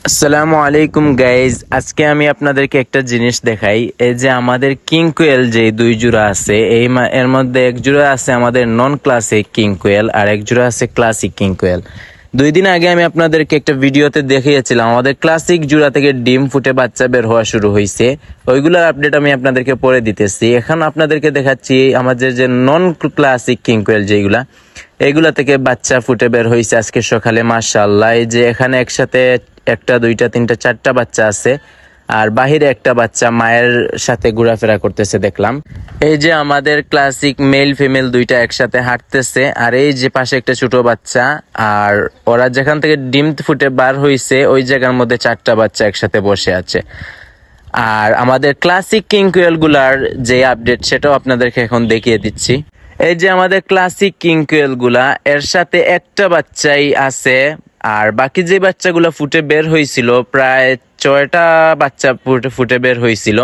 আসসালামু আলাইকুম গাইজ, আজকে আমি আপনাদেরকে একটা জিনিস দেখাই। এই যে আমাদের কিং কোয়েল যে দুই জোড়া আছে, এর মধ্যে এক জোড়া আছে আমাদের নন ক্লাসিক কিং কোয়েল আর এক জোড়া আছে ক্লাসিক কিং কোয়েল। 2 দিন আগে আমি আপনাদেরকে একটা ভিডিওতে দেখিয়েছিলাম আমাদের ক্লাসিক জোড়া থেকে ডিম ফুটে বাচ্চা বের হওয়া শুরু হয়েছে। ওইগুলোর আপডেট আমি আপনাদেরকে পরে দিতেছি। এখন আপনাদেরকে দেখাচ্ছি আমাদের যে নন ক্লাসিক কিং কোয়েল যেগুলা, এইগুলা থেকে বাচ্চা ফুটে বের হয়েছে আজকে সকালে। মাশাআল্লাহ, এই যে এখানে একসাথে একটা দুইটা তিনটা চারটা বাচ্চা আছে, আর বাহিরে একটা বাচ্চা মায়ের সাথে ঘোরাফেরা করতেছে দেখলাম। এই যে আমাদের ক্লাসিক মেল ফিমেল দুইটা একসাথে হাঁটতেছে, আর এই যে পাশে একটা ছোট বাচ্চা, আর ওরা যেখান থেকে ডিম ফুটে বার হইছে ওই জায়গার মধ্যে চারটা বাচ্চা একসাথে বসে আছে। আর আমাদের ক্লাসিক কিং কোয়েল গুলার যে আপডেট সেটাও আপনাদেরকে এখন দেখিয়ে দিচ্ছি। এই যে আমাদের ক্লাসিক কিং কোয়েল গুলা, এর সাথে একটা বাচ্চাই আছে, আর বাকি যে বাচ্চাগুলো ফুটে বের হয়েছিল প্রায় 6টা বাচ্চা ফুটে বের হয়েছিল।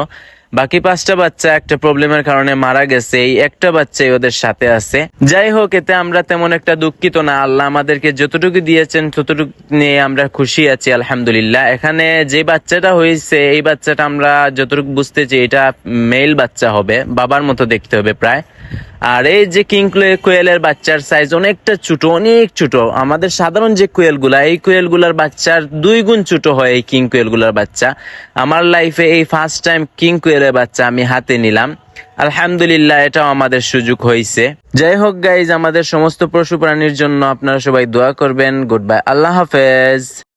বাকি 5টা বাচ্চা একটা প্রবলেমের কারণে মারা গেছে, এই একটা বাচ্চাই ওদের সাথে আছে। যাই হোক, এতে আমরা তেমন একটা দুঃখিত না। আল্লাহ আমাদেরকে যতটুকু দিয়েছেন ততটুকু নিয়ে আমরা খুশি আছি আলহামদুলিল্লাহ। এখানে যে বাচ্চাটা হয়েছে এই বাচ্চাটা আমরা যতটুকু বুঝতেছি এটা মেল বাচ্চা হবে, বাবার মতো দেখতে হবে প্রায়। আর এই যে কিং কোয়েলের বাচ্চার সাইজ অনেকটা ছোট, অনেক ছোট। আমাদের সাধারণ যে কোয়েলগুলা, এই কোয়েলগুলার বাচ্চার 2 গুণ ছোট হয় এই কিং কোয়েলগুলার বাচ্চা। আমার লাইফে এই ফার্স্ট টাইম কিং কোয়েলের বাচ্চা আমি হাতে নিলাম, আলহামদুলিল্লাহ। এটাও আমাদের সুযোগ হয়েছে। যাই হোক গাইজ, আমাদের সমস্ত পশু প্রাণীর জন্য আপনারা সবাই দোয়া করবেন। গুড বাই, আল্লাহ হাফেজ।